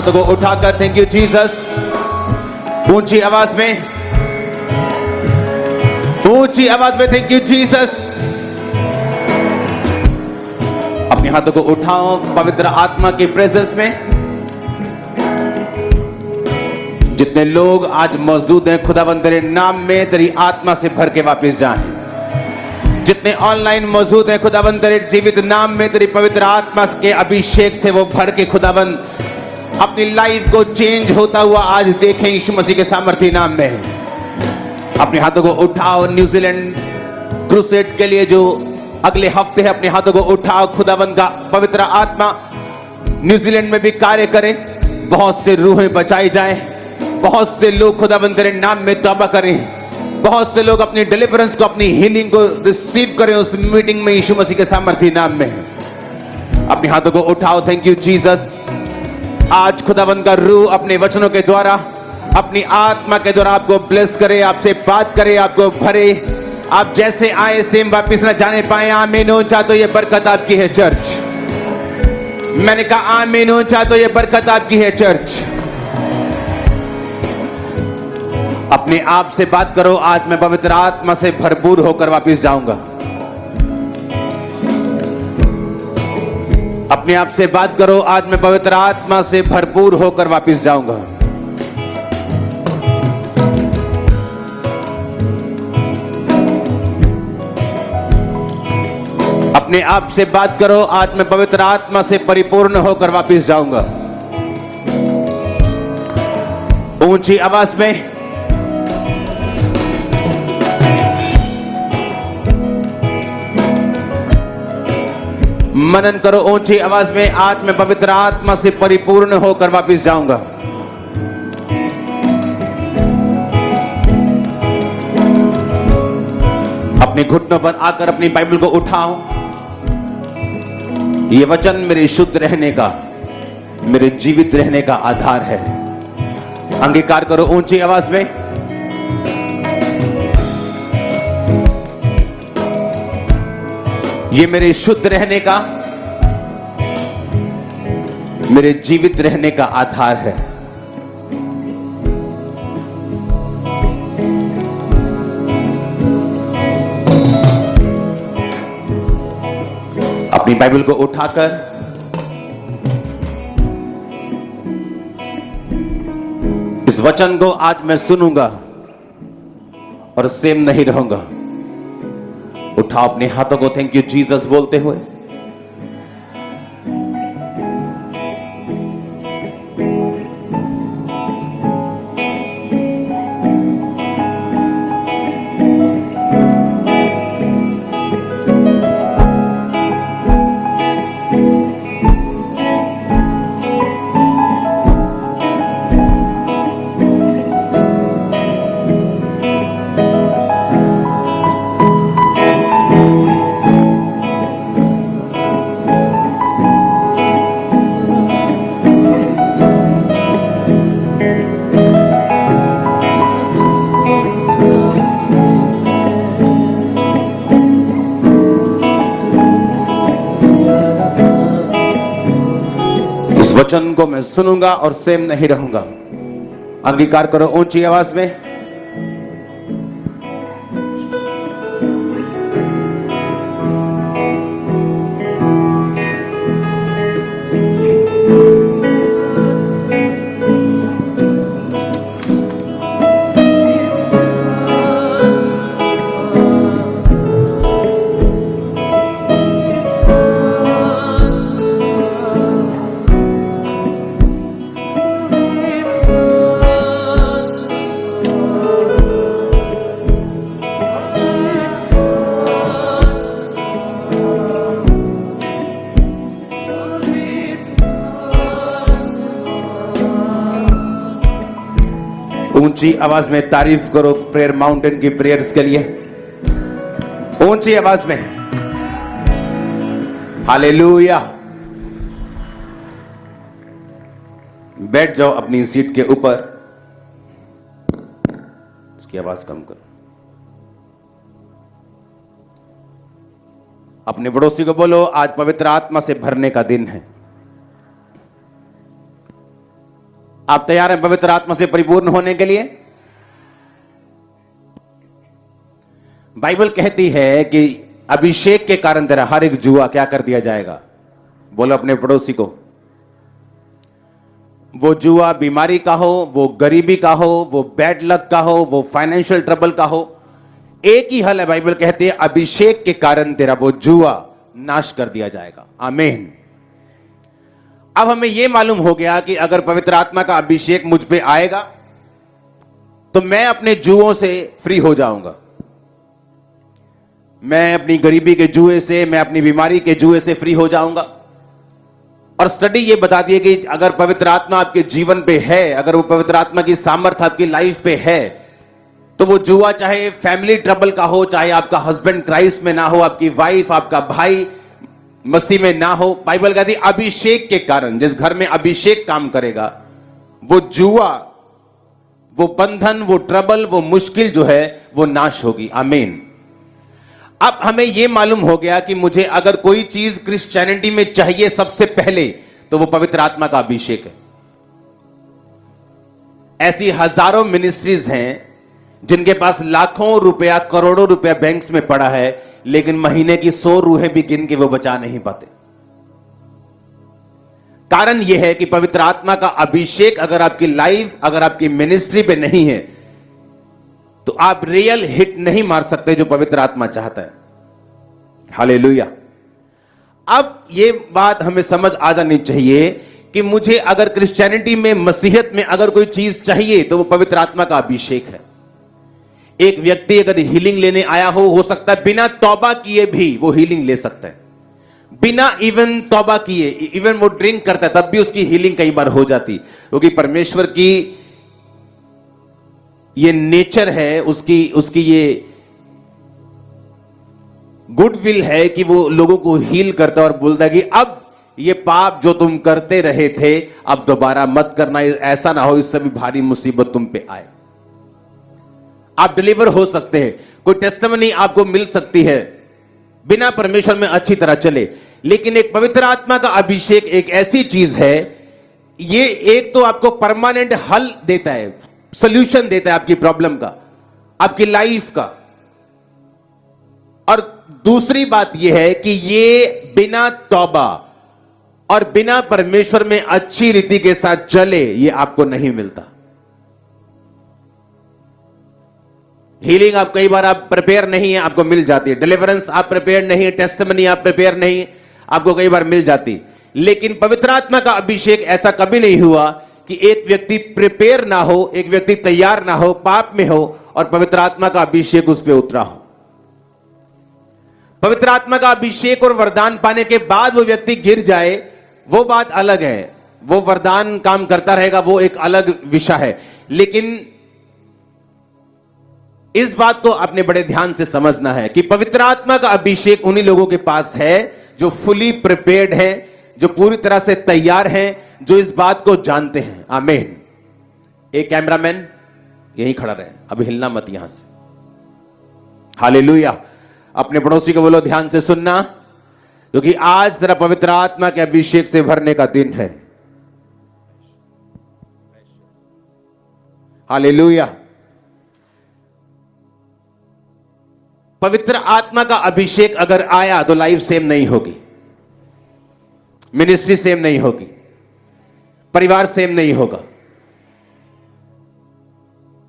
हाथों को उठाकर थैंक यू जीसस, ऊंची आवाज में, ऊंची आवाज में थैंक यू जीसस। अपने हाथों को उठाओ पवित्र आत्मा की प्रेजेंस में। जितने लोग आज मौजूद हैं खुदावंद तेरे नाम में तेरी आत्मा से भर के वापस जाएं। जितने ऑनलाइन मौजूद हैं खुदावंद तेरे जीवित नाम में तेरी पवित्र आत्मा के अभिषेक से वो भर के खुदावंद अपनी लाइफ को चेंज होता हुआ आज देखें यीशु मसीह के सामर्थ्य नाम में। अपने हाथों को उठाओ न्यूजीलैंड क्रूसेड के लिए जो अगले हफ्ते है, अपने हाथों को उठाओ। खुदावंद का पवित्र आत्मा न्यूजीलैंड में भी कार्य करे, बहुत से रूहें बचाई जाएं, बहुत से लोग खुदावंद तेरे नाम में तौबा करें, बहुत से लोग अपनी डिलीवरेंस को, अपनी हीलिंग को रिसीव करें उस मीटिंग में यीशु मसीह के सामर्थ्य नाम में। अपने हाथों को उठाओ थैंक यू जीसस। आज खुदावंद का रूह अपने वचनों के द्वारा, अपनी आत्मा के द्वारा आपको ब्लेस करे, आपसे बात करे, आपको भरे। आप जैसे आए सेम वापिस न जाने पाए। आमीन हो, चाहे तो ये बरकत आपकी है चर्च। मैंने कहा आमीन हो, चाहे तो ये बरकत आपकी है चर्च। अपने आप से बात करो, आज मैं पवित्र आत्मा से भरपूर होकर वापस जाऊंगा। अपने आप से बात करो, आज मैं पवित्र आत्मा से भरपूर होकर वापस जाऊंगा। अपने आप से बात करो, आज मैं पवित्र आत्मा से परिपूर्ण होकर वापस जाऊंगा। ऊंची आवाज में, मनन करो ऊंची आवाज में, आज मैं पवित्र आत्मा से परिपूर्ण होकर वापस जाऊंगा। अपने घुटनों पर आकर अपनी बाइबल को उठाओ। ये वचन मेरे शुद्ध रहने का, मेरे जीवित रहने का आधार है। अंगीकार करो ऊंची आवाज में। ये मेरे शुद्ध रहने का, मेरे जीवित रहने का आधार है। अपनी बाइबल को उठाकर इस वचन को आज मैं सुनूंगा और सेम नहीं रहूंगा। उठाओ अपने हाथों को थैंक यू जीसस बोलते हुए। वचन को मैं सुनूंगा और सेम नहीं रहूंगा। अंगीकार करो ऊंची आवाज में। ऊंची आवाज में तारीफ करो प्रेयर माउंटेन की प्रेयर्स के लिए। ऊंची आवाज में हालेलुया। बैठ जाओ अपनी सीट के ऊपर। इसकी आवाज कम करो। अपने पड़ोसी को बोलो आज पवित्र आत्मा से भरने का दिन है। आप तैयार हैं पवित्र आत्मा से परिपूर्ण होने के लिए? बाइबल कहती है कि अभिषेक के कारण तेरा हर एक जुआ क्या कर दिया जाएगा? बोलो अपने पड़ोसी को। वो जुआ बीमारी का हो, वो गरीबी का हो, वो बैड लक का हो, वो फाइनेंशियल ट्रबल का हो, एक ही हल है। बाइबल कहती है अभिषेक के कारण तेरा वो जुआ नाश कर दिया जाएगा। आमीन। अब हमें यह मालूम हो गया कि अगर पवित्र आत्मा का अभिषेक मुझ पे आएगा तो मैं अपने जुओं से फ्री हो जाऊंगा। मैं अपनी गरीबी के जुए से, मैं अपनी बीमारी के जुए से फ्री हो जाऊंगा। और स्टडी ये बताती है कि अगर पवित्र आत्मा आपके जीवन पे है, अगर वो पवित्र आत्मा की सामर्थ्य आपकी लाइफ पे है, तो वो जुआ चाहे फैमिली ट्रबल का हो, चाहे आपका हस्बैंड क्राइस्ट में ना हो, आपकी वाइफ, आपका भाई मसीह में ना हो, बाइबल कहती है अभिषेक के कारण, जिस घर में अभिषेक काम करेगा, वो जुआ, वो बंधन, वो ट्रबल, वो मुश्किल जो है वो नाश होगी। आमीन। अब हमें यह मालूम हो गया कि मुझे अगर कोई चीज क्रिश्चियनिटी में चाहिए सबसे पहले तो वो पवित्र आत्मा का अभिषेक है। ऐसी हजारों मिनिस्ट्रीज हैं जिनके पास लाखों रुपया, करोड़ों रुपया बैंक्स में पड़ा है, लेकिन महीने की 100 रूहें भी गिन के वो बचा नहीं पाते। कारण यह है कि पवित्र आत्मा का अभिषेक अगर आपकी लाइफ, अगर आपकी मिनिस्ट्री पे नहीं है तो आप रियल हिट नहीं मार सकते जो पवित्र आत्मा चाहता है। हालेलुया। अब यह बात हमें समझ आ जानी चाहिए कि मुझे अगर क्रिश्चियनिटी में, मसीहत में अगर कोई चीज चाहिए तो वो पवित्र आत्मा का अभिषेक है। एक व्यक्ति अगर हीलिंग लेने आया हो सकता है बिना तौबा किए भी वो हीलिंग ले सकता है। बिना इवन तौबा किए, इवन वो ड्रिंक करता है तब भी उसकी हीलिंग कई बार हो जाती, क्योंकि परमेश्वर की ये नेचर है, उसकी ये गुडविल है कि वो लोगों को हील करता है और बोलता है कि अब ये पाप जो तुम करते रहे थे अब दोबारा मत करना, ऐसा ना हो इससे भी भारी मुसीबत तुम पे आए। आप डिलीवर हो सकते हैं, कोई टेस्टिमनी आपको मिल सकती है, बिना परमेश्वर में अच्छी तरह चले। लेकिन एक पवित्र आत्मा का अभिषेक एक ऐसी चीज है, ये एक तो आपको परमानेंट हल देता है, सॉल्यूशन देता है आपकी प्रॉब्लम का, आपकी लाइफ का। और दूसरी बात यह है कि ये बिना तौबा और बिना परमेश्वर में अच्छी रीति के साथ चले ये आपको नहीं मिलता। हीलिंग आप कई बार आप प्रिपेयर नहीं है, आपको मिल जाती है। डिलीवरेंस आप प्रिपेयर नहीं है, टेस्टिमनी आप प्रिपेयर नहीं, आपको कई बार मिल जाती। लेकिन पवित्र आत्मा का अभिषेक ऐसा कभी नहीं हुआ कि एक व्यक्ति प्रिपेयर ना हो, एक व्यक्ति तैयार ना हो, पाप में हो और पवित्र आत्मा का अभिषेक उस पर उतरा हो। पवित्र आत्मा का अभिषेक और वरदान पाने के बाद वो व्यक्ति गिर जाए वो बात अलग है, वो वरदान काम करता रहेगा, वो एक अलग विषय है। लेकिन इस बात को आपने बड़े ध्यान से समझना है कि पवित्र आत्मा का अभिषेक उन्हीं लोगों के पास है जो फुली प्रिपेयर्ड है, जो पूरी तरह से तैयार हैं, जो इस बात को जानते हैं। आमीन। एक कैमरामैन यहीं खड़ा रहे, अभी हिलना मत यहां से। हालेलुया। अपने पड़ोसी को बोलो ध्यान से सुनना, क्योंकि आज तेरा पवित्र आत्मा के अभिषेक से भरने का दिन है। हालेलुया। पवित्र आत्मा का अभिषेक अगर आया तो लाइफ सेम नहीं होगी, मिनिस्ट्री सेम नहीं होगी, परिवार सेम नहीं होगा,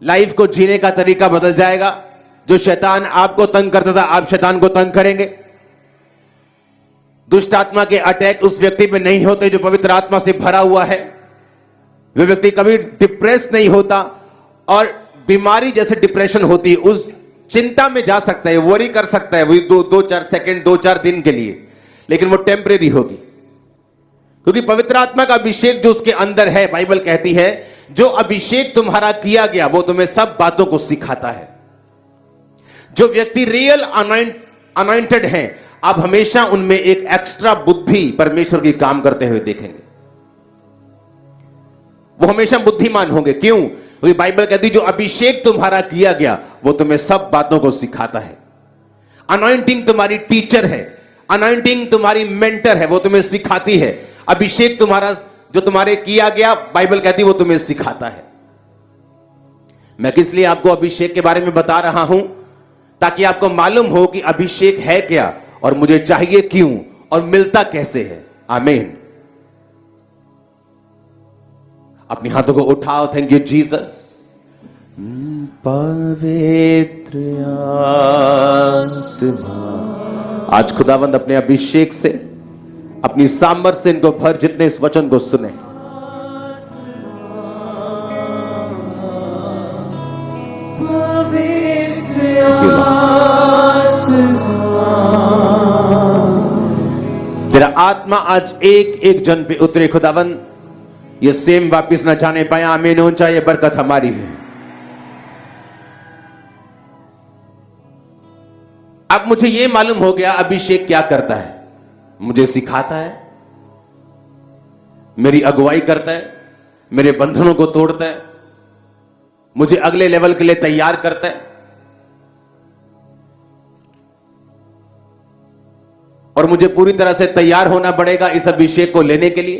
लाइफ को जीने का तरीका बदल जाएगा। जो शैतान आपको तंग करता था आप शैतान को तंग करेंगे। दुष्ट आत्मा के अटैक उस व्यक्ति पे नहीं होते जो पवित्र आत्मा से भरा हुआ है। वह व्यक्ति कभी डिप्रेस नहीं होता, और बीमारी जैसे डिप्रेशन होती है उस चिंता में जा सकता है, वरी कर सकता है, वही 2-4 सेकंड, 2-4 दिन के लिए, लेकिन वो टेम्परेरी होगी, क्योंकि पवित्र आत्मा का अभिषेक जो उसके अंदर है, बाइबल कहती है जो अभिषेक तुम्हारा किया गया वो तुम्हें सब बातों को सिखाता है। जो व्यक्ति रियल अनॉइंटेड हैं, आप हमेशा उनमें एक एक्स्ट्रा बुद्धि परमेश्वर की काम करते हुए देखेंगे। वो हमेशा बुद्धिमान होंगे। क्यों? क्योंकि बाइबल कहती है जो अभिषेक तुम्हारा किया गया वो तुम्हें सब बातों को सिखाता है। अनॉइंटिंग तुम्हारी टीचर है, अनॉइंटिंग तुम्हारी मेंटर है, वो तुम्हें सिखाती है। अभिषेक तुम्हारा जो तुम्हारे किया गया, बाइबल कहती वो तुम्हें सिखाता है। मैं किस लिए आपको अभिषेक के बारे में बता रहा हूं, ताकि आपको मालूम हो कि अभिषेक है क्या और मुझे चाहिए क्यों और मिलता कैसे है। आमीन। अपनी हाथों को उठाओ। Thank you Jesus. पवित्र आत्मा, आज खुदावंद अपने अभिषेक से, अपनी सामर्थ से इनको भर, जितने इस वचन को सुने। तेरा आत्मा आज एक एक जन पे उतरे खुदावंद, ये सेम वापिस ना जाने पाए। आमीन। ऊंचा ये बरकत हमारी है। अब मुझे ये मालूम हो गया अभिषेक क्या करता है। मुझे सिखाता है, मेरी अगुवाई करता है, मेरे बंधनों को तोड़ता है, मुझे अगले लेवल के लिए तैयार करता है, और मुझे पूरी तरह से तैयार होना पड़ेगा इस अभिषेक को लेने के लिए।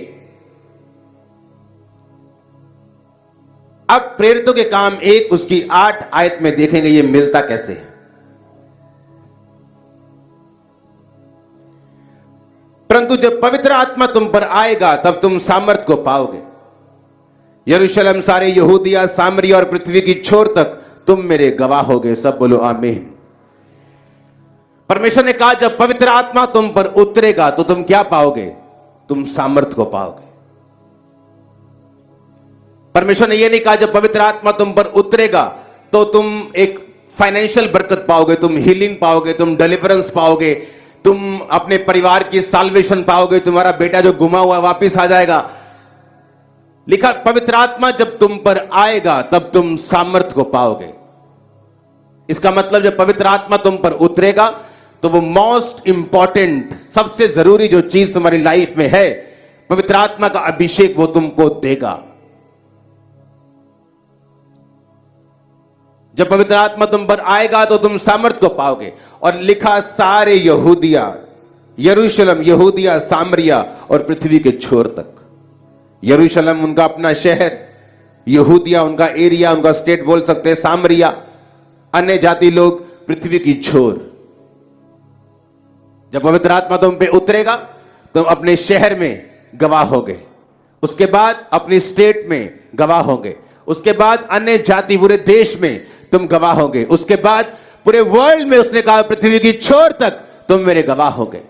अब प्रेरितों के काम 1 उसकी 8 आयत में देखेंगे ये मिलता कैसे है। परंतु जब पवित्र आत्मा तुम पर आएगा तब तुम सामर्थ को पाओगे। यरूशलेम, सारे यहूदिया, सामरिया और पृथ्वी की छोर तक तुम मेरे गवाह होगे। सब बोलो आमीन। परमेश्वर ने कहा जब पवित्र आत्मा तुम पर उतरेगा तो तुम क्या पाओगे? तुम सामर्थ को पाओगे। परमेश्वर ने यह नहीं कहा जब पवित्र आत्मा तुम पर उतरेगा तो तुम एक फाइनेंशियल बरकत पाओगे, तुम हीलिंग पाओगे, तुम डिलीवरेंस पाओगे, तुम अपने परिवार की साल्वेशन पाओगे, तुम्हारा बेटा जो गुमा हुआ वापिस आ जाएगा। लिखा पवित्र आत्मा जब तुम पर आएगा तब तुम सामर्थ को पाओगे। इसका मतलब जब पवित्र आत्मा तुम पर उतरेगा तो वो मोस्ट इंपॉर्टेंट, सबसे जरूरी जो चीज तुम्हारी लाइफ में है, पवित्र आत्मा का अभिषेक वो तुमको देगा। जब पवित्र आत्मा तुम पर आएगा तो तुम सामर्थ को पाओगे। और लिखा सारे यहूदिया, यरूशलेम, यहूदिया, सामरिया और पृथ्वी के छोर तक। यरूशलेम उनका अपना शहर, यहूदिया उनका एरिया, उनका स्टेट बोल सकते हैं, सामरिया अन्य जाति लोग, पृथ्वी की छोर। जब पवित्र आत्मा तुम पे उतरेगा तुम अपने शहर में गवाह होगे, उसके बाद अपनी स्टेट में गवाह होगे, उसके बाद अन्य जाति पूरे देश में तुम गवाह होगे, उसके बाद पूरे वर्ल्ड में, उसने कहा पृथ्वी की छोर तक तुम मेरे गवाह होगे।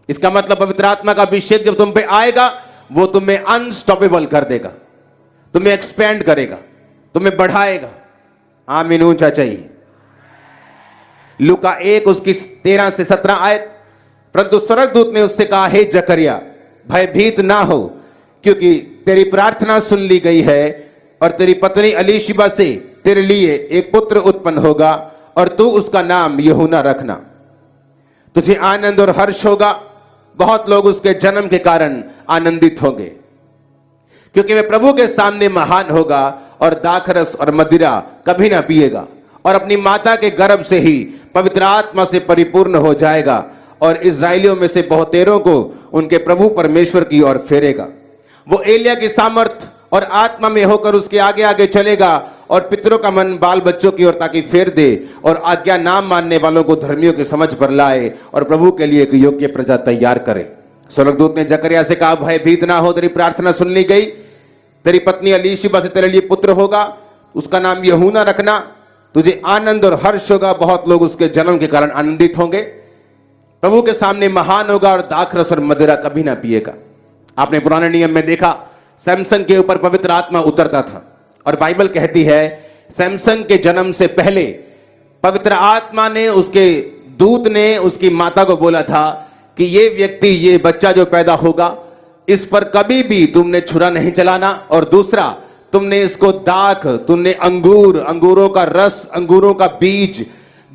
इसका मतलब पवित्र आत्मा का अभिषेक जब तुम पे आएगा वो तुम्हें अनस्टॉपेबल कर देगा, तुम्हें एक्सपेंड करेगा, तुम्हें बढ़ाएगा। आमीन। ऊंचा चाहिए। लूका 1 उसकी 13 से 17 आयत। परंतु स्वर्गदूत ने उससे कहा, हे जकरिया, भयभीत ना हो, क्योंकि तेरी प्रार्थना सुन ली गई है और तेरी पत्नी एलीशिबा से तेरे लिए एक पुत्र उत्पन्न होगा और तू उसका नाम यूहन्ना रखना। तुझे आनंद और हर्ष होगा, बहुत लोग उसके जन्म के कारण आनंदित होंगे, क्योंकि वह प्रभु के सामने महान होगा और दाखरस और मदिरा कभी ना पिएगा और अपनी माता के गर्भ से ही पवित्र आत्मा से परिपूर्ण हो जाएगा और इस्राएलियों में से बहुतेरों को उनके प्रभु परमेश्वर की ओर फेरेगा। वो एलिया की सामर्थ और आत्मा में होकर उसके आगे आगे चलेगा और पितरों का मन बाल बच्चों की ओर ताकि फेर दे और आज्ञा नाम मानने वालों को धर्मियों की समझ पर लाए और प्रभु के लिए एक योग्य प्रजा तैयार करे। स्वर्गदूत ने जकरिया से कहा, भयभीत ना हो, तेरी प्रार्थना सुन ली गई, तेरी पत्नी एलीशिबा से तेरे लिए पुत्र होगा, उसका नाम यूहन्ना रखना। तुझे आनंद और हर्ष होगा, बहुत लोग उसके जन्म के कारण आनंदित होंगे, प्रभु के सामने महान होगा और दाखरस और मदिरा कभी ना पिएगा। आपने पुराने नियम में देखा सैमसन के ऊपर पवित्र आत्मा उतरता था और बाइबल कहती है सैमसन के जन्म से पहले पवित्र आत्मा ने, उसके दूत ने उसकी माता को बोला था कि ये व्यक्ति, ये बच्चा जो पैदा होगा, इस पर कभी भी तुमने छुरा नहीं चलाना, और दूसरा तुमने इसको दाख, तुमने अंगूर, अंगूरों का रस, अंगूरों का बीज,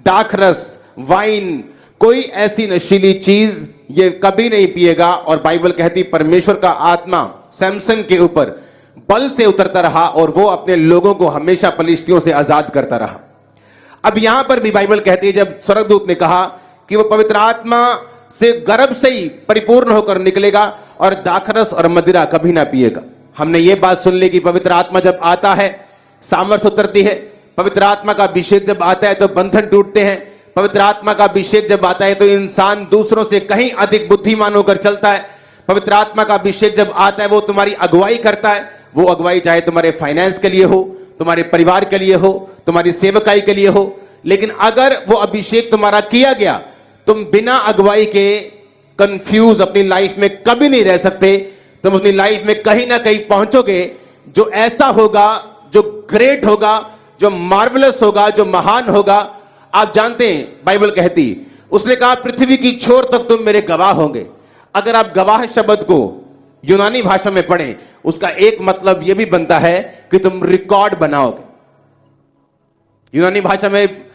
दाखरस, वाइन, कोई ऐसी नशीली चीज ये कभी नहीं पिएगा। और बाइबल कहती परमेश्वर का आत्मा सैमसन के ऊपर बल से उतरता रहा और वो अपने लोगों को हमेशा पलिश्तियों से आजाद करता रहा। अब यहां पर भी बाइबल कहती है जब स्वर्गदूत ने कहा कि वो पवित्र आत्मा से गर्भ से ही परिपूर्ण होकर निकलेगा और दाखरस और मदिरा कभी ना पिएगा। हमने ये बात सुन ली कि पवित्र आत्मा जब आता है सामर्थ उतरती है, पवित्र आत्मा का अभिषेक जब आता है तो बंधन टूटते हैं, पवित्र आत्मा का अभिषेक जब आता है तो इंसान दूसरों से कहीं अधिक बुद्धिमान होकर चलता है। पवित्र आत्मा का अभिषेक जब आता है वो तुम्हारी अगुवाई करता है। वो अगुवाई चाहे तुम्हारे फाइनेंस के लिए हो, तुम्हारे परिवार के लिए हो, तुम्हारी सेवकाई के लिए हो। लेकिन अगर वो अभिषेक तुम्हारा किया गया, तुम बिना अगुवाई के कंफ्यूज अपनी लाइफ में कभी नहीं रह सकते। तुम अपनी लाइफ में कहीं ना कहीं पहुंचोगे जो ऐसा होगा, जो ग्रेट होगा, जो मार्वलस होगा, जो महान होगा। आप जानते हैं बाइबल कहती, उसने कहा पृथ्वी की छोर तक तुम मेरे गवाह होंगे। अगर आप गवाह शब्द को यूनानी भाषा में पढ़ें, उसका एक मतलब यह भी बनता है कि तुम रिकॉर्ड बनाओगे। यूनानी भाषा में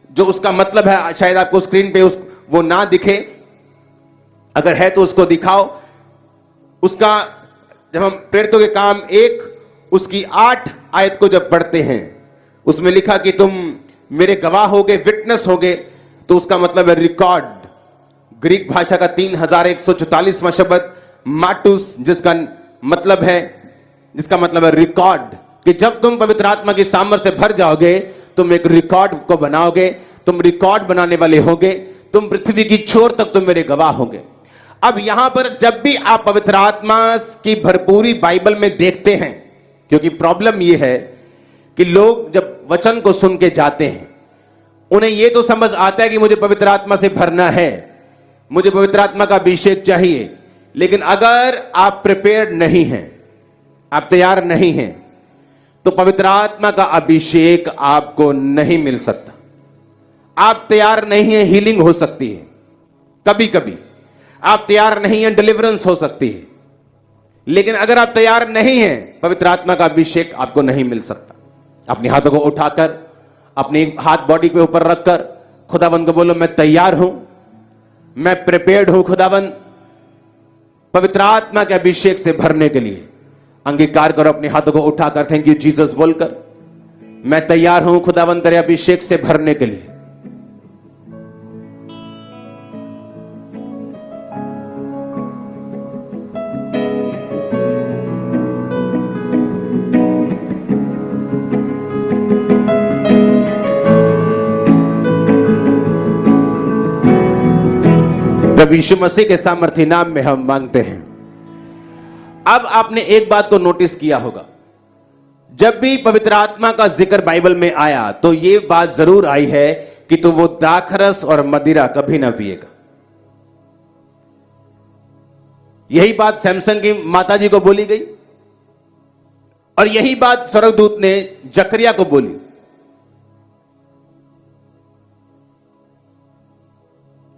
जो उसका मतलब है, शायद आपको स्क्रीन पे वो ना दिखे, अगर है तो उसको दिखाओ। उसका जब हम प्रेरितों के काम 1 उसकी 8 आयत को जब पढ़ते हैं, उसमें लिखा कि तुम मेरे गवाह होगे, विटनेस होगे, तो उसका मतलब है रिकॉर्ड। ग्रीक भाषा का 3144वां शब्द माटुस, जिसका मतलब है रिकॉर्ड, कि जब तुम पवित्र आत्मा की सामर्थ से भर जाओगे तुम एक रिकॉर्ड को बनाओगे। तुम रिकॉर्ड बनाने वाले होगे, तुम पृथ्वी की छोर तक तुम मेरे गवाह होंगे। अब यहां पर जब भी आप पवित्र आत्मा की भरपूरी बाइबल में देखते हैं, क्योंकि प्रॉब्लम यह है कि लोग जब वचन को सुन के जाते हैं, उन्हें यह तो समझ आता है कि मुझे पवित्र आत्मा से भरना है, मुझे पवित्र आत्मा का अभिषेक चाहिए। लेकिन अगर आप प्रिपेयर्ड नहीं हैं, आप तैयार नहीं हैं, तो पवित्र आत्मा का अभिषेक आपको नहीं मिल सकता। आप तैयार नहीं हैं, हीलिंग हो सकती है कभी कभी, आप तैयार नहीं हैं, डिलीवरेंस हो सकती है। लेकिन अगर आप तैयार नहीं हैं, पवित्र आत्मा का अभिषेक आपको नहीं मिल सकता। अपने हाथों को उठाकर, अपने हाथ बॉडी के ऊपर रखकर खुदावंद को बोलो, मैं तैयार हूं, मैं प्रिपेयर्ड हूं खुदावंद, पवित्र आत्मा के अभिषेक से भरने के लिए। अंगीकार करो, अपने हाथों को उठाकर थैंक यू जीसस बोलकर, मैं तैयार हूं खुदावंद तेरे अभिषेक से भरने के लिए। प्रभु यीशु मसीह के सामर्थी नाम में हम मांगते हैं। अब आपने एक बात को नोटिस किया होगा, जब भी पवित्र आत्मा का जिक्र बाइबल में आया तो यह बात जरूर आई है कि तो वो दाखरस और मदिरा कभी ना पिएगा। यही बात सैमसन की माताजी को बोली गई और यही बात स्वर्गदूत ने जकरिया को बोली।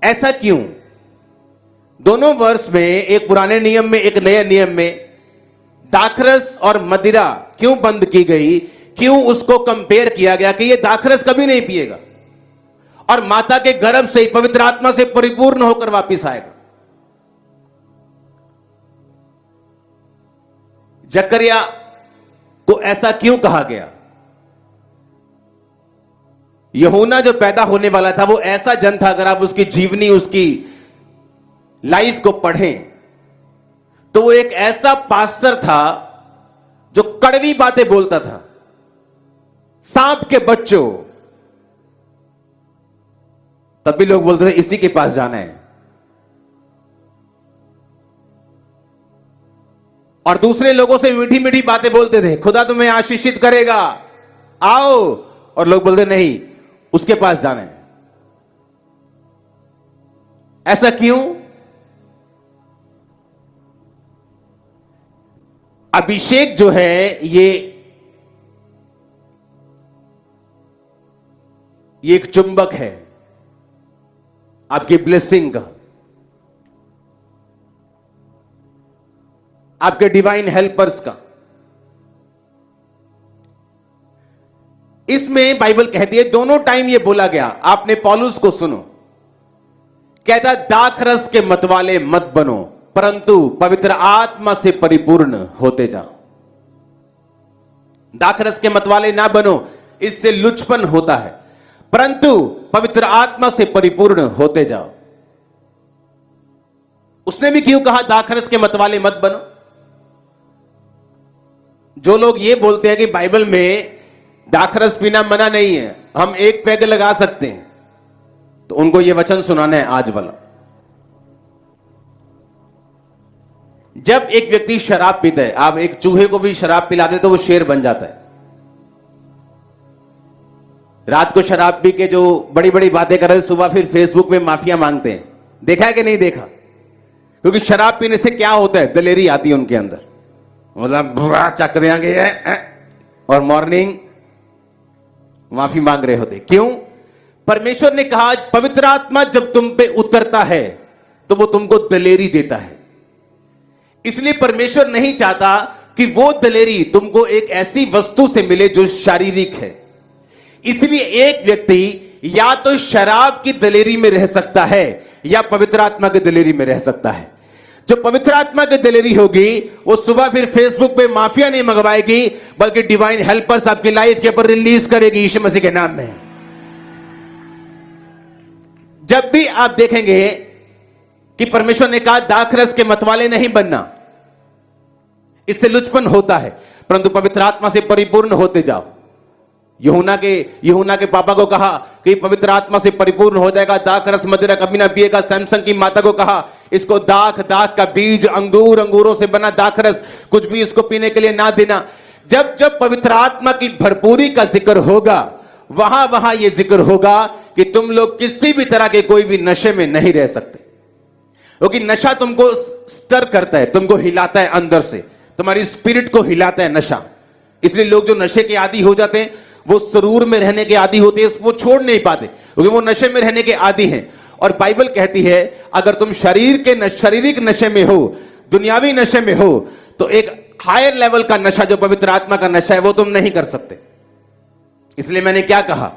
ऐसा क्यों? दोनों वर्ष में, एक पुराने नियम में एक नए नियम में, दाखरस और मदिरा क्यों बंद की गई? क्यों उसको कंपेयर किया गया कि ये दाखरस कभी नहीं पिएगा और माता के गर्भ से ही पवित्र आत्मा से परिपूर्ण होकर वापिस आएगा? जकरिया को ऐसा क्यों कहा गया? यूहन्ना जो पैदा होने वाला था वो ऐसा जन था, अगर आप उसकी जीवनी, उसकी लाइफ को पढ़ें तो वो एक ऐसा पास्टर था जो कड़वी बातें बोलता था। सांप के बच्चों, तब भी लोग बोलते थे इसी के पास जाना है। और दूसरे लोगों से मीठी मीठी बातें बोलते थे, खुदा तुम्हें आशीषित करेगा, आओ। और लोग बोलते नहीं, उसके पास जाना है। ऐसा क्यों? अभिषेक जो है ये एक चुंबक है आपकी ब्लेसिंग का, आपके डिवाइन हेल्पर्स का। इसमें बाइबल कहती है, दोनों टाइम ये बोला गया। आपने पौलुस को सुनो, कहता दाखरस के मतवाले मत बनो, परंतु पवित्र आत्मा से परिपूर्ण होते जाओ। दाखरस के मतवाले ना बनो, इससे लुचपन होता है, परंतु पवित्र आत्मा से परिपूर्ण होते जाओ। उसने भी क्यों कहा दाखरस के मतवाले मत बनो? जो लोग ये बोलते हैं कि बाइबल में दाखरस पीना मना नहीं है, हम एक पैग लगा सकते हैं, तो उनको यह वचन सुनाना है आज वाला। जब एक व्यक्ति शराब पीता है, आप एक चूहे को भी शराब पिला दे तो वो शेर बन जाता है। रात को शराब पी के जो बड़ी बड़ी बातें कर रहे हैं, सुबह फिर फेसबुक में माफिया मांगते हैं। देखा है कि नहीं देखा? क्योंकि शराब पीने से क्या होता है, दलेरी आती है उनके अंदर, मतलब चक देंगे और मॉर्निंग माफी मांग रहे होते। क्यों? परमेश्वर ने कहा पवित्र आत्मा जब तुम पे उतरता है तो वो तुमको दलेरी देता है। इसलिए परमेश्वर नहीं चाहता कि वो दलेरी तुमको एक ऐसी वस्तु से मिले जो शारीरिक है। इसलिए एक व्यक्ति या तो शराब की दलेरी में रह सकता है या पवित्र आत्मा की दलेरी में रह सकता है। जो पवित्र आत्मा की दलेरी होगी वो सुबह फिर फेसबुक पे माफिया नहीं मंगवाएगी, बल्कि डिवाइन हेल्पर्स आपकी लाइफ के ऊपर रिलीज करेगी यीशु मसीह के नाम में। जब भी आप देखेंगे कि परमेश्वर ने कहा दाखरस के मतवाले नहीं बनना, इससे लुचपन होता है, परंतु पवित्र आत्मा से परिपूर्ण होते जाओ। यूहन्ना के पापा को कहा कि पवित्र आत्मा से परिपूर्ण हो जाएगा, दाखरस मदिरा कभी ना पिएगा। सैमसंग की माता को कहा इसको दाख का बीज, अंगूरों से बना दाखरस कुछ भी इसको पीने के लिए ना देना। जब जब पवित्र आत्मा की भरपूरी का जिक्र होगा, वहां वहां यह जिक्र होगा कि तुम लोग किसी भी तरह के कोई भी नशे में नहीं रह सकते, क्योंकि नशा तुमको स्टर करता है, तुमको हिलाता है अंदर से, तुम्हारी स्पिरिट को हिलाता है नशा। इसलिए लोग जो नशे के आदी हो जाते हैं वो सुरूर में रहने के आदी होते हैं, वो छोड़ नहीं पाते क्योंकि वो नशे में रहने के आदी हैं। और बाइबल कहती है अगर तुम शारीरिक नशे में हो, दुनियावी नशे में हो, तो एक हायर लेवल का नशा जो पवित्र आत्मा का नशा है वो तुम नहीं कर सकते। इसलिए मैंने क्या कहा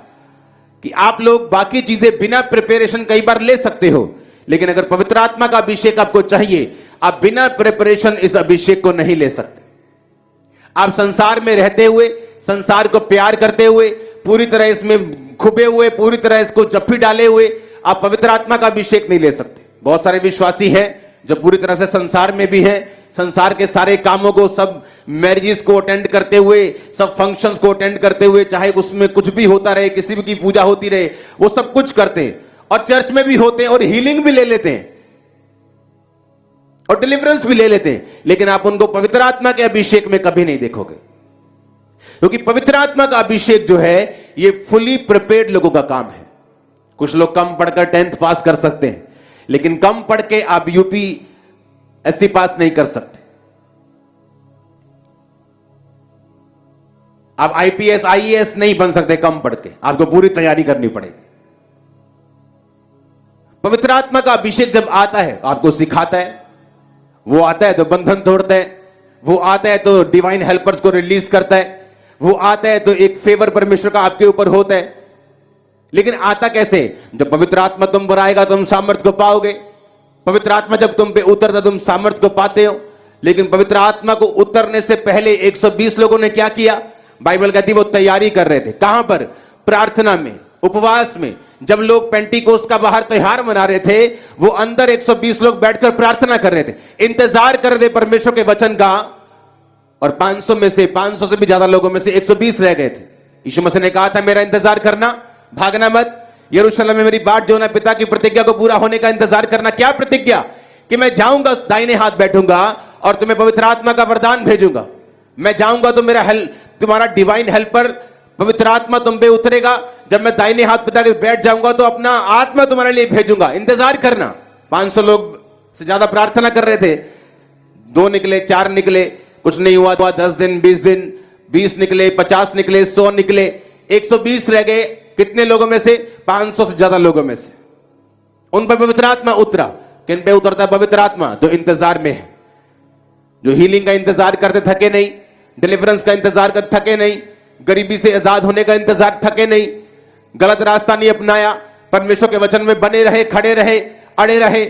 कि आप लोग बाकी चीजें बिना प्रिपरेशन कई बार ले सकते हो, लेकिन अगर पवित्र आत्मा का अभिषेक आपको चाहिए, आप बिना प्रिपरेशन इस अभिषेक को नहीं ले सकते। आप संसार में रहते हुए, संसार को प्यार करते हुए, पूरी तरह इसमें खुबे हुए, पूरी तरह इसको जप्फी डाले हुए आप पवित्र आत्मा का अभिषेक नहीं ले सकते। बहुत सारे विश्वासी हैं जो पूरी तरह से संसार में भी हैं, संसार के सारे कामों को, सब मैरिजेस को अटेंड करते हुए, सब फंक्शंस को अटेंड करते हुए, चाहे उसमें कुछ भी होता रहे, किसी भी की पूजा होती रहे, वो सब कुछ करते हैं और चर्च में भी होते हैं और हीलिंग भी ले लेते हैं और डिलीवरेंस भी ले लेते हैं, लेकिन आप उनको पवित्र आत्मा के अभिषेक में कभी नहीं देखोगे, क्योंकि पवित्र आत्मा का अभिषेक जो है ये फुली प्रिपेयर्ड लोगों का काम है। कुछ लोग कम पढ़कर 10th पास कर सकते हैं, लेकिन कम पढ़ के आप यूपीएससी पास नहीं कर सकते। आप आईपीएस आईएएस नहीं बन सकते कम पढ़ के, आपको पूरी तैयारी करनी पड़ेगी। पवित्र आत्मा का अभिषेक जब आता है आपको सिखाता है, वो आता है तो बंधन तोड़ता है, वो आता है तो डिवाइन हेल्पर्स को रिलीज करता है, वो आता है तो एक फेवर परमेश्वर का आपके ऊपर होता है। लेकिन आता कैसे? जब पवित्र आत्मा तुम पर आएगा तुम सामर्थ्य को पाओगे। पवित्र आत्मा जब तुम पे उतरता तुम सामर्थ्य को पाते हो। लेकिन पवित्र आत्मा को उतरने से पहले 120 लोगों ने क्या किया? बाइबल कहती है वो तैयारी कर रहे थे। कहां पर? प्रार्थना में, उपवास में। जब लोग पेंटिकोस्ट का बाहर त्योहार मना रहे थे, वो अंदर 120 लोग बैठकर प्रार्थना कर रहे थे, इंतजार कर रहे थे परमेश्वर के वचन का। और 500 से भी ज्यादा लोगों में से 120 रह गए थे। यीशु मसीह ने कहा था मेरा इंतजार करना, भागना मत। यरूशलेम में मेरी बाट जो ना, पिता की प्रतिज्ञा को पूरा होने का इंतजार करना। क्या प्रतिज्ञा? कि मैं जाऊंगा, दाहिने हाथ बैठूंगा और तुम्हें पवित्र आत्मा का वरदान भेजूंगा। मैं जाऊंगा तो तुम्हारा डिवाइन हेल्पर पवित्र आत्मा तुम पे उतरेगा। जब मैं दाहिने हाथ पिता के बैठ जाऊंगा तो अपना आत्मा तुम्हारे लिए भेजूंगा। इंतजार करना। 500 लोग से ज्यादा प्रार्थना कर रहे थे। 2 निकले, 4 निकले, कुछ नहीं हुआ। 10 दिन, 20 दिन, 20 निकले, 50 निकले, 100 निकले, 120 रह गए। कितने लोगों में से? 500 से ज्यादा लोगों में से। उन पर पवित्र आत्मा उतरा। किन पे उतरता है पवित्र आत्मा? जो इंतजार में है, जो हीलिंग का इंतजार करते थके नहीं, डिलीवरेंस का इंतजार करते थके नहीं, गरीबी से आजाद होने का इंतजार थके नहीं, गलत रास्ता नहीं अपनाया, परमेश्वर के वचन में बने रहे, खड़े रहे, अड़े रहे,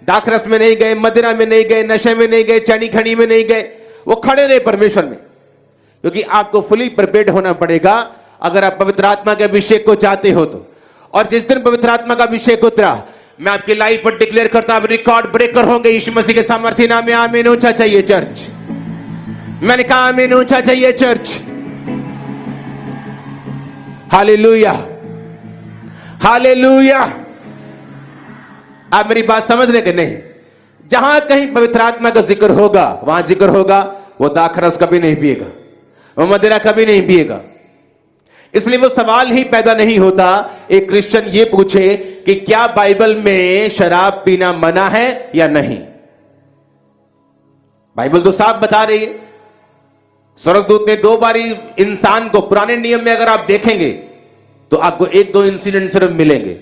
दाखरस में नहीं गए, मदिरा में नहीं गए, नशे में नहीं गए, चैनी खड़ी में नहीं गए, वो खड़े रहे परमेश्वर में। क्योंकि आपको फुली प्रिपेयर्ड होना पड़ेगा अगर आप पवित्र आत्मा के अभिषेक को चाहते हो तो। और जिस दिन पवित्र आत्मा का अभिषेक उतरा, मैं आपकी लाइफ पर डिक्लेयर करता हूं, रिकॉर्ड ब्रेकर होंगे यीशु मसीह के सामर्थ्य नाम में। आमीन। ऊंचा चाहिए चर्च। मैंने कहा आमीन, ऊंचा चाहिए चर्च। Hallelujah, hallelujah. आप मेरी बात समझ रहे कि नहीं? जहां कहीं पवित्र आत्मा का जिक्र होगा, वहां जिक्र होगा, वो दाखरस कभी नहीं पिएगा, वो मदिरा कभी नहीं पिएगा। इसलिए वो सवाल ही पैदा नहीं होता एक क्रिश्चियन ये पूछे कि क्या बाइबल में शराब पीना मना है या नहीं। बाइबल तो साफ बता रही है। स्वर्गदूत ने 2 बारी इंसान को, पुराने नियम में अगर आप देखेंगे तो आपको 1-2 इंसिडेंट सिर्फ मिलेंगे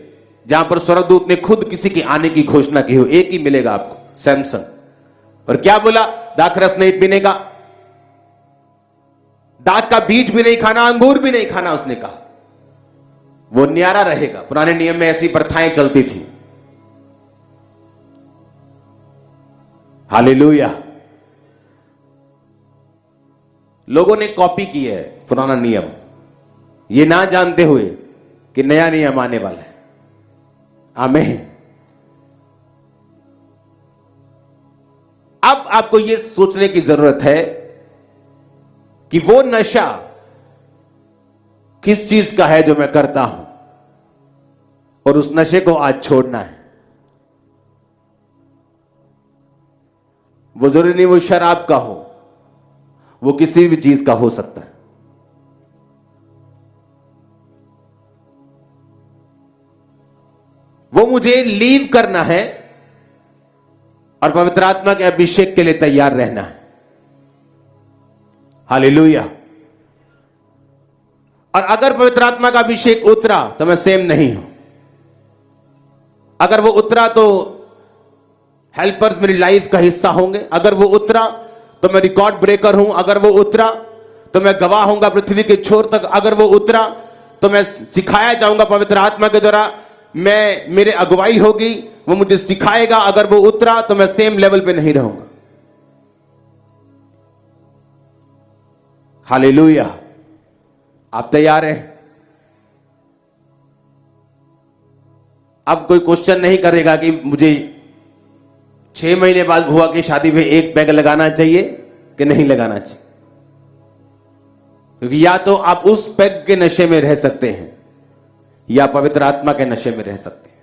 जहां पर स्वर्गदूत ने खुद किसी के आने की घोषणा की हो। एक ही मिलेगा आपको, सैमसन। और क्या बोला? दाखरस नहीं पीने का, दाख का बीज भी नहीं खाना, अंगूर भी नहीं खाना। उसने कहा वो न्यारा रहेगा। पुराने नियम में ऐसी प्रथाएं चलती थी। हालेलुया। लोगों ने कॉपी की है पुराना नियम, ये ना जानते हुए कि नया नियम आने वाला है। आमीन। अब आपको यह सोचने की जरूरत है कि वो नशा किस चीज का है जो मैं करता हूं, और उस नशे को आज छोड़ना है। वो जरूरी नहीं वो शराब का हो, वो किसी भी चीज का हो सकता है। वो मुझे लीव करना है और पवित्र आत्मा के अभिषेक के लिए तैयार रहना है। हालेलुया। और अगर पवित्र आत्मा का अभिषेक उतरा तो मैं सेम नहीं हूं। अगर वो उतरा तो हेल्पर्स मेरी लाइफ का हिस्सा होंगे। अगर वो उतरा तो मैं रिकॉर्ड ब्रेकर हूं। अगर वो उतरा तो मैं गवाह होऊंगा पृथ्वी के छोर तक। अगर वो उतरा तो मैं सिखाया जाऊंगा पवित्र आत्मा के द्वारा, मैं मेरे अगुवाई होगी, वो मुझे सिखाएगा। अगर वो उतरा तो मैं सेम लेवल पे नहीं रहूंगा। हालेलुया। आप तैयार हैं? अब कोई क्वेश्चन नहीं करेगा कि मुझे 6 महीने बाद बुआ की शादी में एक पैग लगाना चाहिए कि नहीं लगाना चाहिए, क्योंकि या तो आप उस पैग के नशे में रह सकते हैं या पवित्र आत्मा के नशे में रह सकते हैं।